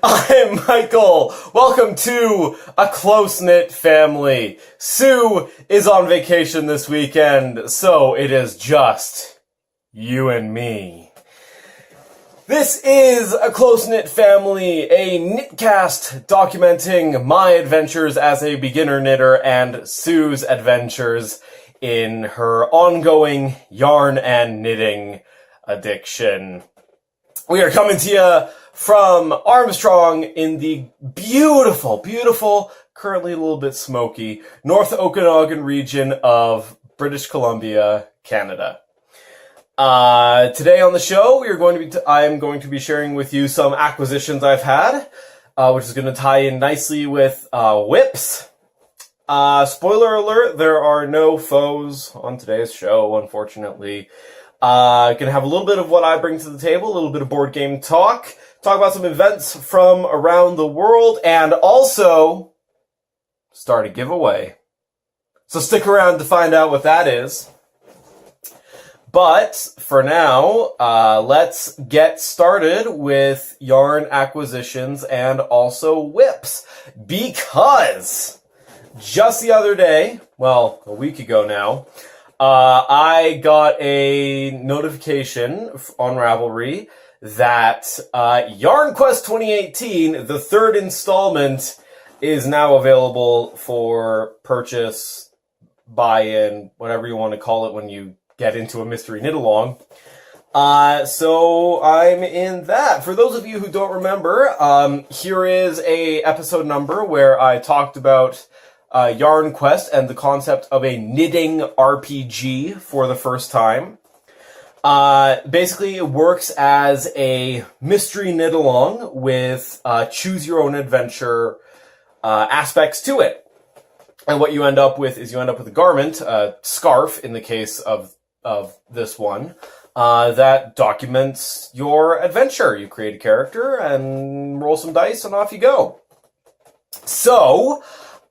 I'm Michael. Welcome to a close-knit family. Sue is on vacation this weekend, so it is just you and me. This is a close-knit family, a knitcast documenting my adventures as a beginner knitter and Sue's adventures in her ongoing yarn and knitting addiction. We are coming to you from Armstrong in the beautiful, currently a little bit smoky, North Okanagan region of British Columbia, Canada. Today on the show, I am going to be sharing with you some acquisitions I've had, which is going to tie in nicely with whips. Spoiler alert, there are no foes on today's show, unfortunately. Gonna have a little bit of what I bring to the table, a little bit of board game talk about some events from around the world, and also start a giveaway. So stick around to find out what that is. But for now, let's get started with yarn acquisitions and also whips. Because just the other day, well, a week ago now, I got a notification on Ravelry that Yarn Quest 2018, the third installment, is now available for purchase, buy-in, whatever you want to call it when you get into a mystery knit-along. So I'm in that. For those of you who don't remember, here is a episode number where I talked about Yarn Quest and the concept of a knitting RPG for the first time. Basically, it works as a mystery knit-along with choose-your-own-adventure aspects to it. And what you end up with is a garment, a scarf in the case of this one, that documents your adventure. You create a character and roll some dice and off you go. So,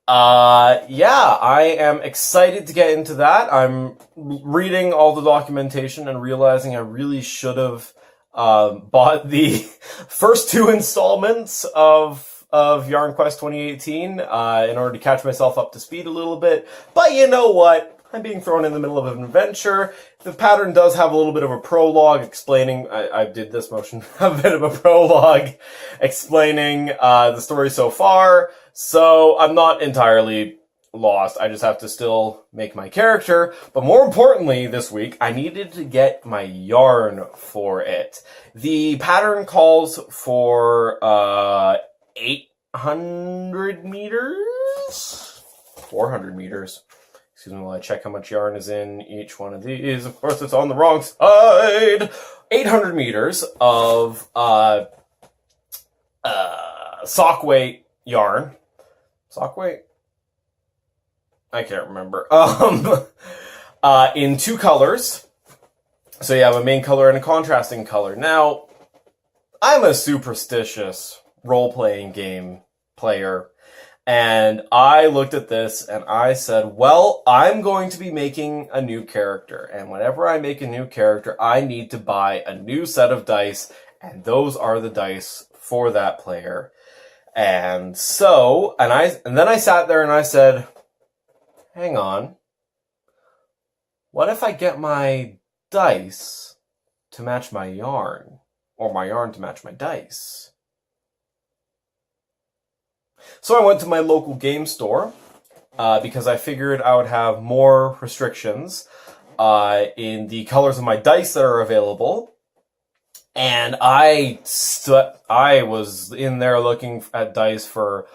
I am excited to get into that. I'm reading all the documentation and realizing I really should have bought the first two installments of Yarn Quest 2018 in order to catch myself up to speed a little bit. But you know what? I'm being thrown in the middle of an adventure. The pattern does have a little bit of a prologue explaining, I did this motion, a bit of a prologue explaining the story so far. So I'm not entirely lost. I just have to still make my character. But more importantly, this week, I needed to get my yarn for it. The pattern calls for 800 meters? 400 meters. Excuse me while I check how much yarn is in each one of these. Of course, it's on the wrong side. 800 meters of sock weight yarn. Sock weight? I can't remember. In two colors. So you have a main color and a contrasting color. Now, I'm a superstitious role-playing game player. And I looked at this and I said, well, I'm going to be making a new character. And whenever I make a new character, I need to buy a new set of dice. And those are the dice for that player. And so, and then I sat there and I said, hang on. What if I get my dice to match my yarn? Or my yarn to match my dice? So I went to my local game store, because I figured I would have more restrictions, in the colors of my dice that are available. And I was in there looking at dice for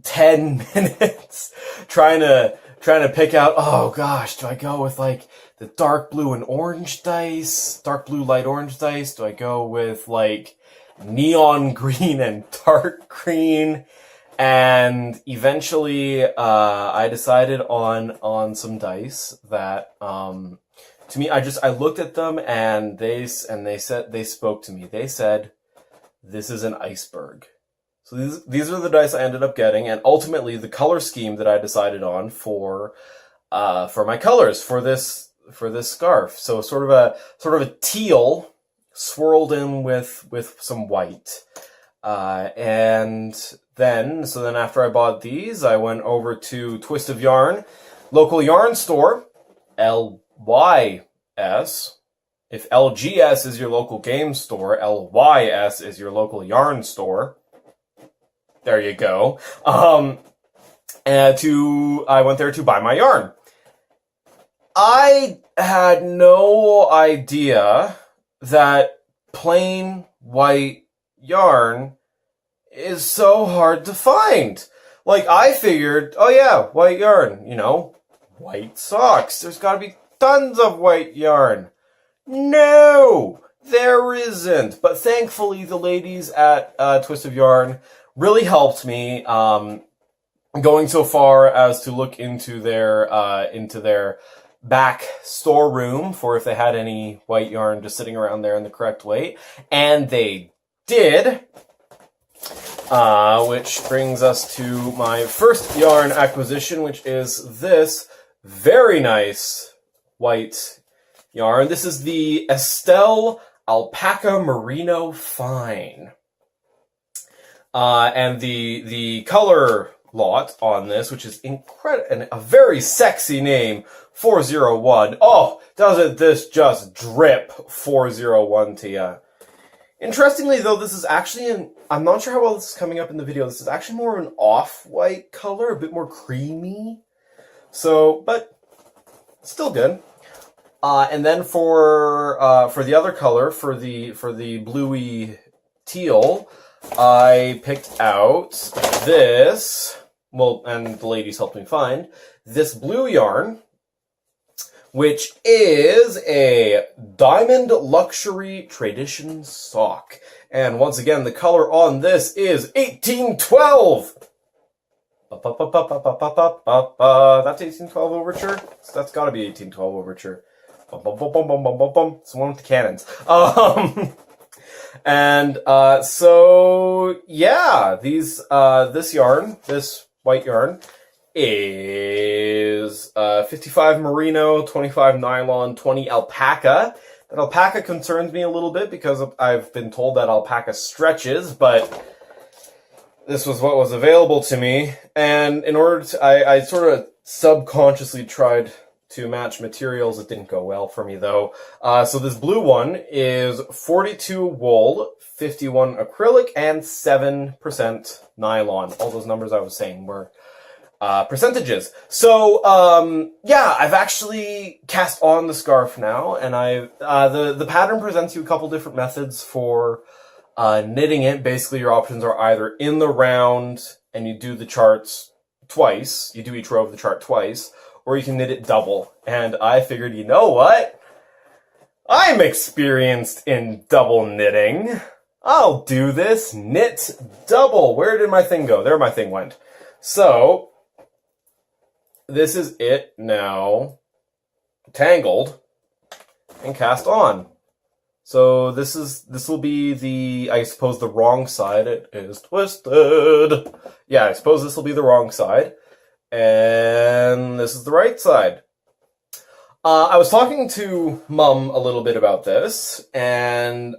10 minutes, trying to pick out, oh gosh, do I go with like the dark blue and orange dice, dark blue, light orange dice? Do I go with like neon green and dark green? And eventually, I decided on some dice that, to me, I looked at them and they spoke to me. They said, this is an iceberg. So these are the dice I ended up getting, and ultimately the color scheme that I decided on for my colors for this scarf. So sort of a teal swirled in with some white. And then after I bought these, I went over to Twist of Yarn, local yarn store, LYS. If LGS is your local game store, LYS is your local yarn store. There you go. I went there to buy my yarn. I had no idea that plain white yarn is so hard to find. Like, I figured, oh yeah, white yarn, white socks. There's gotta be tons of white yarn. No, there isn't. But thankfully, the ladies at Twist of Yarn really helped me, going so far as to look into their back storeroom for if they had any white yarn just sitting around there in the correct weight, and they did. Which brings us to my first yarn acquisition, which is this very nice white yarn. This is the Estelle Alpaca Merino Fine. And the color lot on this, which is incredible, and a very sexy name, 401. Oh, doesn't this just drip 401 to you? Interestingly, though, this is actually I'm not sure how well this is coming up in the video. This is actually more of an off-white color, a bit more creamy. So, but still good. And then for the other color, for the bluey teal, I picked out this, and the ladies helped me find, this blue yarn, which is a Diamond Luxury Tradition sock. And once again, the color on this is 1812! That's 1812 Overture? So that's gotta be 1812 Overture. It's the one with the cannons. And so yeah, this yarn, this white yarn, is 55 merino, 25 nylon, 20 alpaca. That alpaca concerns me a little bit because I've been told that alpaca stretches, but this was what was available to me. And in order to, I sort of subconsciously tried to match materials. It didn't go well for me, though. So this blue one is 42 wool, 51 acrylic, and 7% nylon. All those numbers I was saying were percentages. So, yeah, I've actually cast on the scarf now, and the pattern presents you a couple different methods for knitting it. Basically, your options are either in the round, and you do the charts twice. You do each row of the chart twice, or you can knit it double. And I figured, you know what? I'm experienced in double knitting. I'll do this. Knit double. Where did my thing go? There my thing went. So, this is it now, tangled and cast on. So this will be I suppose the wrong side. It is twisted. Yeah, I suppose this will be the wrong side. And this is the right side. I was talking to Mum a little bit about this, and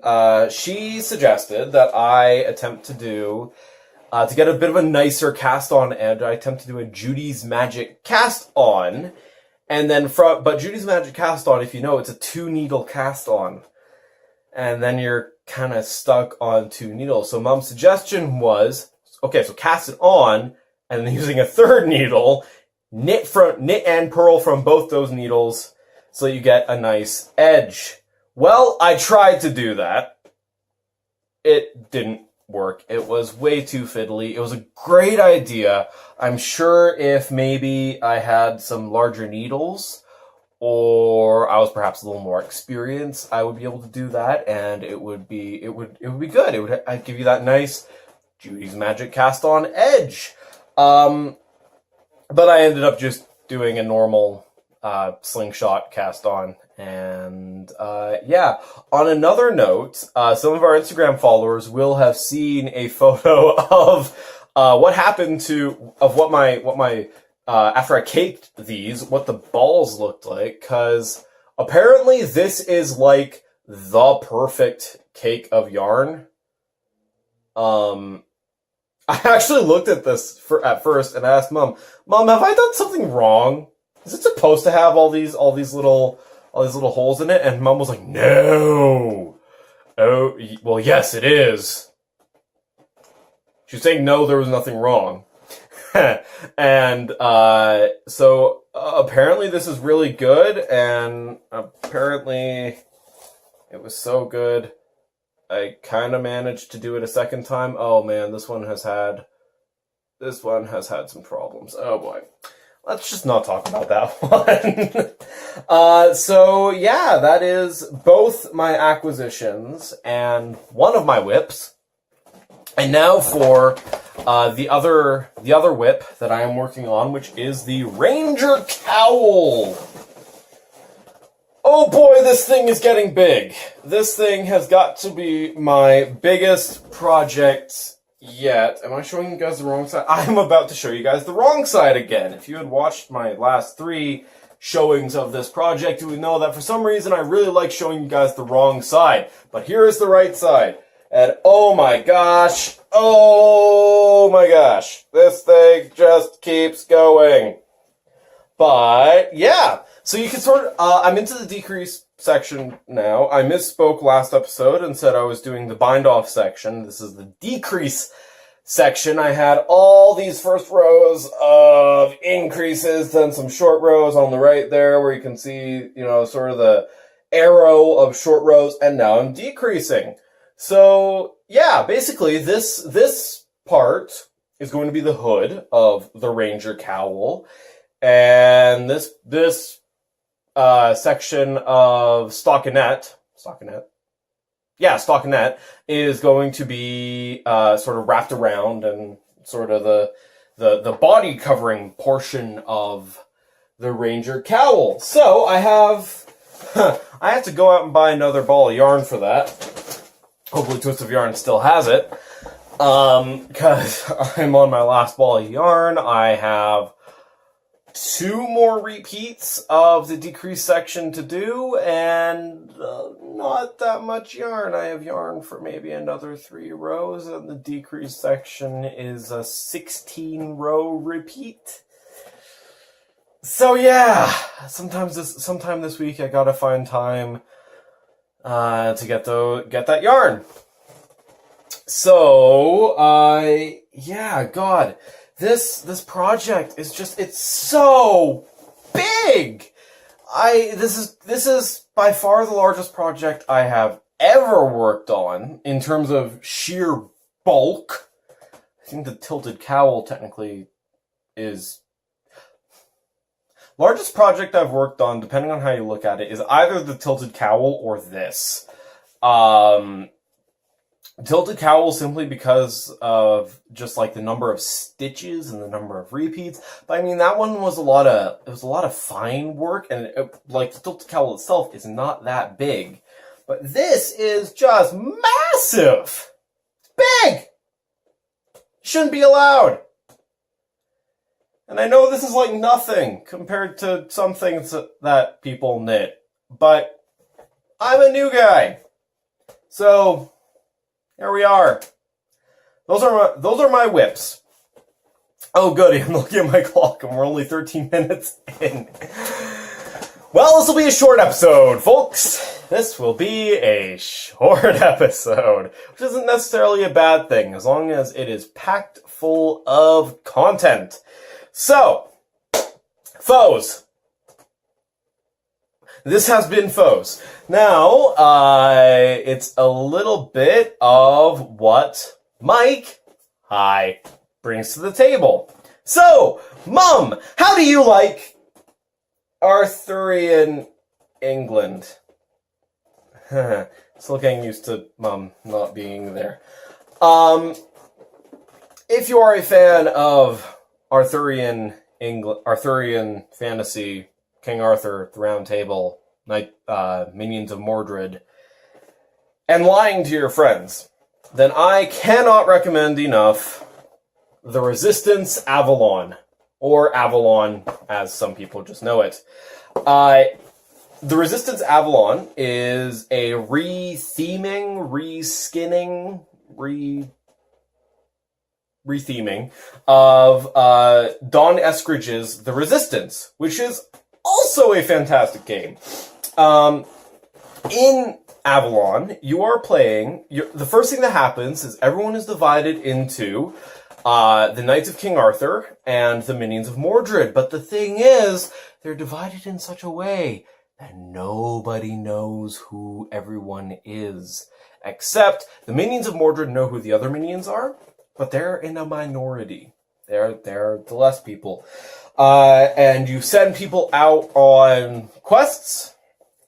she suggested that I attempt to do, to get a bit of a nicer cast-on edge, I attempt to do a Judy's Magic cast-on, and then but Judy's Magic cast-on, if you know, it's a 2-needle cast-on, and then you're kind of stuck on 2 needles. So Mum's suggestion was, okay, so cast it on, and then using a 3rd needle, knit and purl from both those needles, so that you get a nice edge. Well, I tried to do that. It didn't work. It was way too fiddly. It was a great idea. I'm sure if maybe I had some larger needles, or I was perhaps a little more experienced, I would be able to do that, and it would be good. I'd give you that nice Judy's Magic cast-on edge. But I ended up just doing a normal slingshot cast on. And yeah, on another note, some of our Instagram followers will have seen a photo of what happened what my after I caked these, what the balls looked like, because apparently this is like the perfect cake of yarn. I actually looked at this at first and asked Mom, have I done something wrong? Is it supposed to have all these little holes in it? And Mom was like, no. Oh, well, yes, it is. She was saying no, there was nothing wrong. And so apparently this is really good, and apparently it was so good I kind of managed to do it a second time. Oh man, this one has had some problems. Oh boy. Let's just not talk about that one. So yeah, that is both my acquisitions and one of my whips. And now for the other whip that I am working on, which is the Ranger Cowl. Oh boy, this thing is getting big. This thing has got to be my biggest project yet. Am I showing you guys the wrong side? I'm about to show you guys the wrong side again. If you had watched my last 3 showings of this project, you would know that for some reason I really like showing you guys the wrong side. But here is the right side. And oh my gosh, this thing just keeps going. But yeah, so you can sort of, I'm into the decrease section now. I misspoke last episode and said I was doing the bind off section. This is the decrease section. I had all these first rows of increases, then some short rows on the right there where you can see, sort of the arrow of short rows, and now I'm decreasing. So yeah, basically this part is going to be the hood of the Ranger Cowl. And this section of stockinette is going to be sort of wrapped around and sort of the body covering portion of the Ranger Cowl. So I have to go out and buy another ball of yarn for that. Hopefully Twist of Yarn still has it, because I'm on my last ball of yarn. I have 2 more repeats of the decrease section to do, and not that much yarn. I have yarn for maybe another 3 rows, and the decrease section is a 16-row repeat. So yeah, sometime this week I gotta find time to get that yarn. So yeah, God. This project is just, it's so big. This is by far the largest project I have ever worked on in terms of sheer bulk. I think the tilted cowl technically is largest project I've worked on, depending on how you look at it, is either the tilted cowl or this. Tilted cowl simply because of just like the number of stitches and the number of repeats. But I mean, that one was a lot of fine work, and like the tilted cowl itself is not that big. But this is just massive! Big! Shouldn't be allowed. And I know this is like nothing compared to some things that people knit, but I'm a new guy. So here we are. Those are my whips. Oh goody, I'm looking at my clock and we're only 13 minutes in. Well, this will be a short episode, folks. This will be a short episode, which isn't necessarily a bad thing, as long as it is packed full of content. So, foes. This has been foes. Now, it's a little bit of what Mike, hi, brings to the table. So, Mum, how do you like Arthurian England? Still getting used to Mum not being there. If you are a fan of Arthurian England, Arthurian fantasy, King Arthur, the Round Table, Minions of Mordred, and lying to your friends, then I cannot recommend enough the Resistance Avalon, or Avalon, as some people just know it. The Resistance Avalon is a re-theming, re-skinning, retheming of Don Eskridge's The Resistance, which is also a fantastic game. In Avalon, you are playing... the first thing that happens is everyone is divided into the Knights of King Arthur and the Minions of Mordred. But the thing is, they're divided in such a way that nobody knows who everyone is. Except the Minions of Mordred know who the other minions are, but they're in a minority. They're the less people. And you send people out on quests,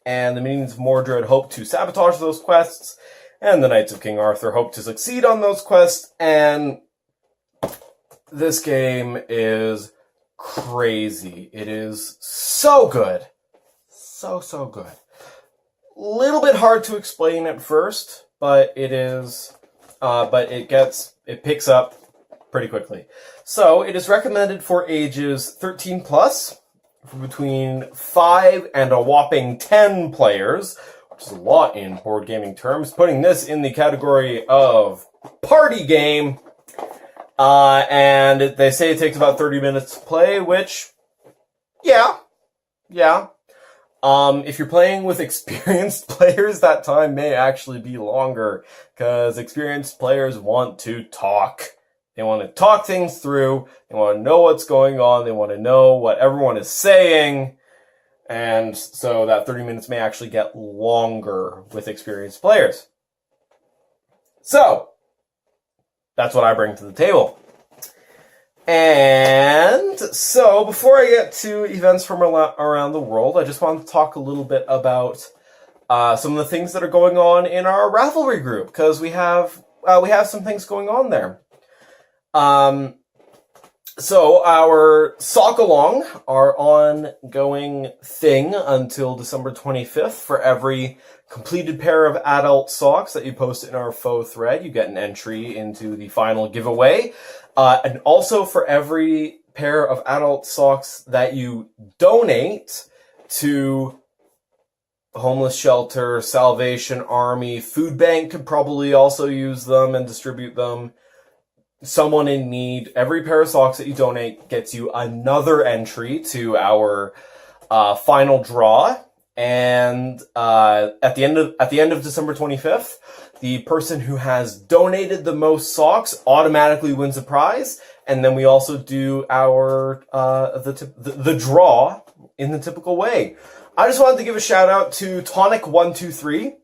and the Minions of Mordred hope to sabotage those quests, and the Knights of King Arthur hope to succeed on those quests, and this game is crazy. It is so good. So good. Little bit hard to explain at first, but it is, it picks up pretty quickly. So, it is recommended for ages 13 plus, for between 5 and a whopping 10 players, which is a lot in board gaming terms, putting this in the category of party game. And they say it takes about 30 minutes to play, which, yeah. If you're playing with experienced players, that time may actually be longer, because experienced players want to talk. They want to talk things through, they want to know what's going on, they want to know what everyone is saying, and so that 30 minutes may actually get longer with experienced players. So, that's what I bring to the table. And so, before I get to events from around the world, I just want to talk a little bit about some of the things that are going on in our Ravelry group, because we have some things going on there. So our Sock-along, our ongoing thing until December 25th, for every completed pair of adult socks that you post in our faux thread, you get an entry into the final giveaway. And also for every pair of adult socks that you donate to homeless shelter, Salvation Army, food bank could probably also use them and distribute them. Someone in need, every pair of socks that you donate gets you another entry to our final draw. And at the end of December 25th, the person who has donated the most socks automatically wins a prize. And then we also do our the draw in the typical way. I just wanted to give a shout out to Tonic123,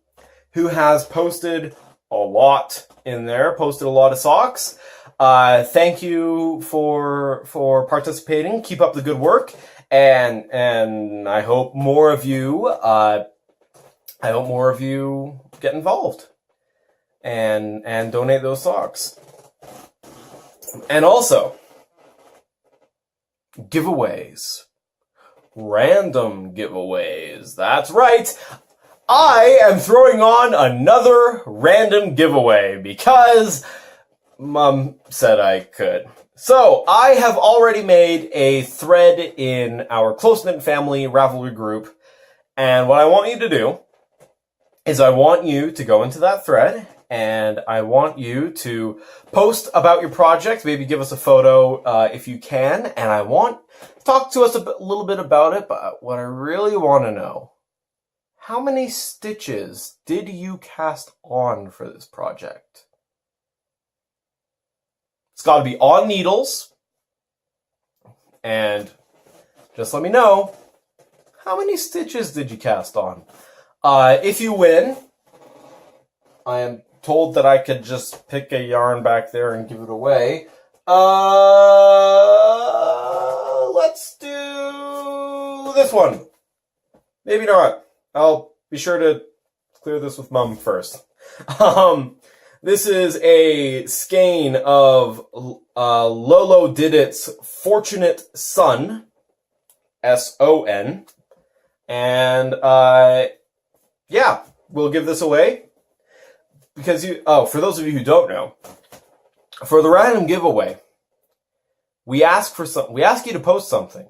who has posted a lot in there, posted a lot of socks. Thank you for participating. Keep up the good work, and I hope more of you get involved and donate those socks. And also giveaways. Random giveaways. That's right. I am throwing on another random giveaway because Mom said I could. So, I have already made a thread in our close-knit family Ravelry group, and what I want you to do is I want you to go into that thread, and I want you to post about your project, maybe give us a photo if you can, and I want to talk to us a little bit about it, but what I really want to know, how many stitches did you cast on for this project? It's got to be on needles, and just let me know, how many stitches did you cast on? If you win, I am told that I could just pick a yarn back there and give it away. Let's do this one. Maybe not. I'll be sure to clear this with Mum first. This is a skein of Lolo Didit's Fortunate Son, S-O-N, and yeah, we'll give this away because for those of you who don't know, for the random giveaway, we ask you to post something.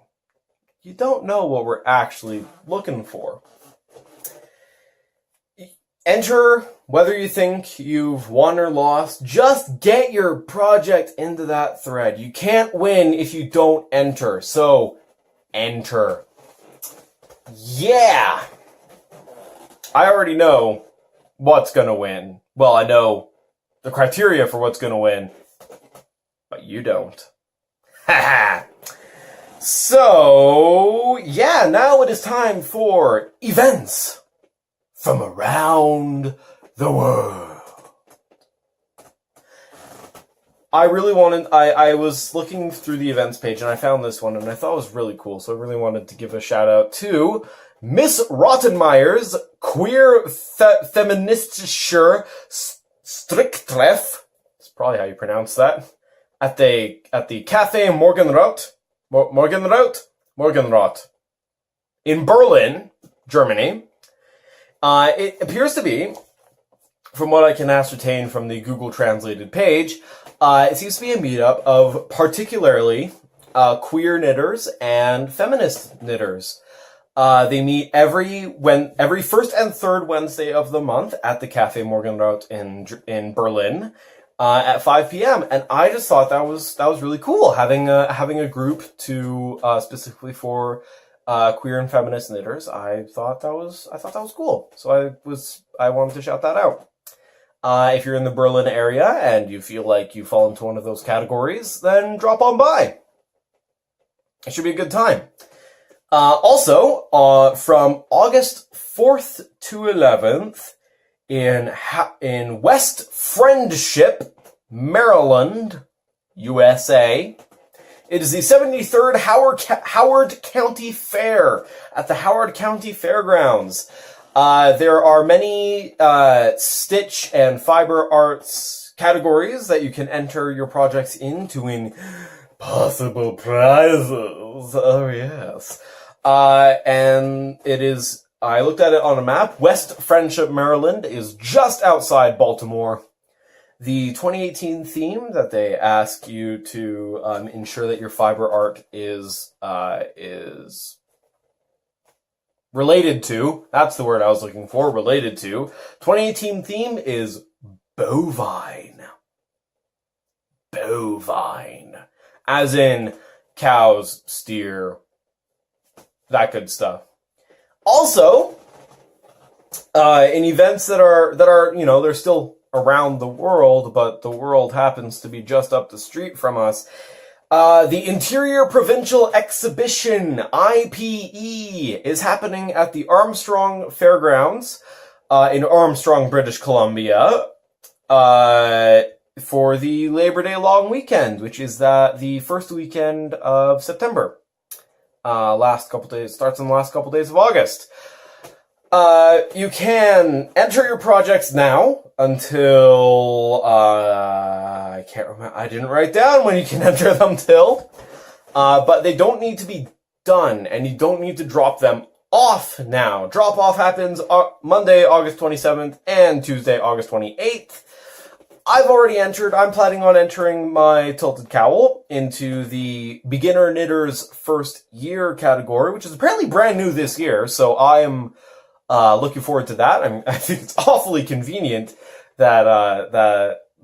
You don't know what we're actually looking for. enter, whether you think you've won or lost, just get your project into that thread. You can't win if you don't enter, so enter. Yeah! I already know what's gonna win. Well, I know the criteria for what's gonna win, but you don't. Haha! So, yeah, now it is time for events from around the world. I was looking through the events page and I found this one and I thought it was really cool, so I really wanted to give a shout out to Miss Rottenmeier's Queer Feministischer Stricktreff. That's probably how you pronounce that. At the Café Morgenrot in Berlin, Germany. It appears to be, from what I can ascertain from the Google translated page, it seems to be a meetup of particularly queer knitters and feminist knitters. They meet every first and third Wednesday of the month at the Café Morgenrot in Berlin at 5 p.m. And I just thought that was really cool, having a group to specifically for queer and feminist knitters. I thought that was cool. So I wanted to shout that out. If you're in the Berlin area and you feel like you fall into one of those categories, then drop on by. It should be a good time. Also, from August 4th to 11th in West Friendship, Maryland, USA, it is the 73rd Howard County Fair at the Howard County Fairgrounds. There are many stitch and fiber arts categories that you can enter your projects into win possible prizes. Oh, yes. And it is, I looked at it on a map. West Friendship, Maryland is just outside Baltimore. The 2018 theme that they ask you to ensure that your fiber art is related to, that's the word I was looking for, related to. 2018 theme is bovine. Bovine. As in cows, steer, that good stuff. Also, in events that are, you know, they're still around the world, but the world happens to be just up the street from us. The Interior Provincial Exhibition, IPE, is happening at the Armstrong Fairgrounds, in Armstrong, British Columbia, for the Labor Day long weekend, which is the first weekend of September. Last couple days, starts in the last couple days of August. You can enter your projects now until, I can't remember, I didn't write down when you can enter them till, but they don't need to be done, and you don't need to drop them off now. Drop off happens Monday, August 27th, and Tuesday, August 28th. I've already entered. I'm planning on entering my Tilted Cowl into the Beginner Knitters First Year category, which is apparently brand new this year, so I am looking forward to that. I think it's awfully convenient that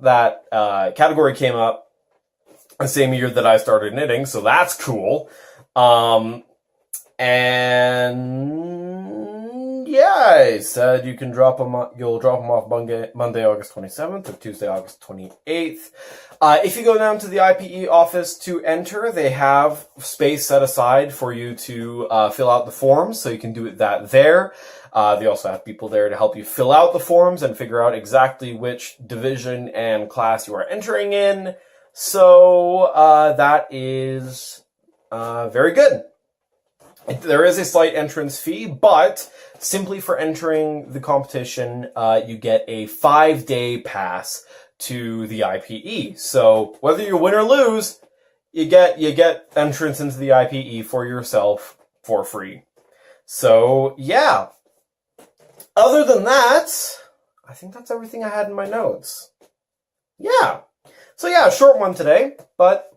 that category came up the same year that I started knitting, so that's cool. And yeah, I said you can drop them. You'll drop them off Monday, August 27th, or Tuesday, August 28th. If you go down to the IPE office to enter, they have space set aside for you to fill out the forms, so you can do that there. They also have people there to help you fill out the forms and figure out exactly which division and class you are entering in. So that is very good. There is a slight entrance fee, but simply for entering the competition, you get a 5-day pass to the IPE. So whether you win or lose, you get entrance into the IPE for yourself for free. So yeah. Other than that, I think that's everything I had in my notes. Yeah. So yeah, short one today, but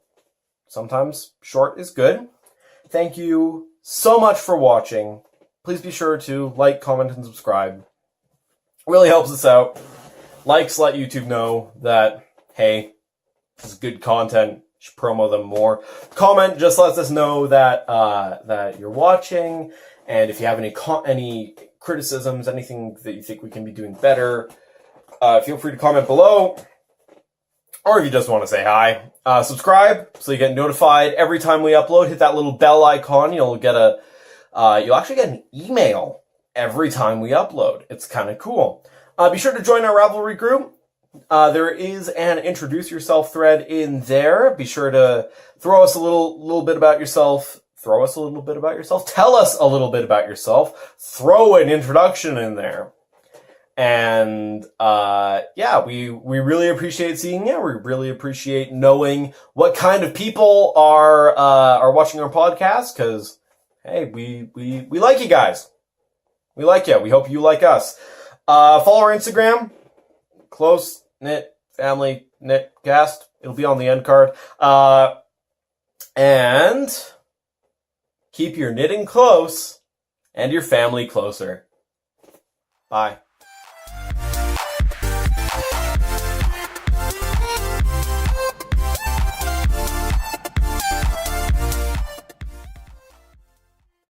sometimes short is good. Thank you so much for watching. Please be sure to like, comment, and subscribe. Really helps us out. Likes let YouTube know that, hey, this is good content. Should promo them more. Comment just lets us know that that you're watching, and if you have any criticisms, anything that you think we can be doing better, feel free to comment below. Or if you just want to say hi, subscribe so you get notified every time we upload. Hit that little bell icon. You'll actually get an email every time we upload. It's kind of cool. Be sure to join our Ravelry group. There is an introduce yourself thread in there. Be sure to throw us a little bit about yourself. Tell us a little bit about yourself. Throw an introduction in there. And we really appreciate seeing you. We really appreciate knowing what kind of people are watching our podcast, because hey, we like you guys. We like you. We hope you like us. Follow our Instagram, Close Knit Family Knit Cast. It'll be on the end card. And keep your knitting close and your family closer. Bye.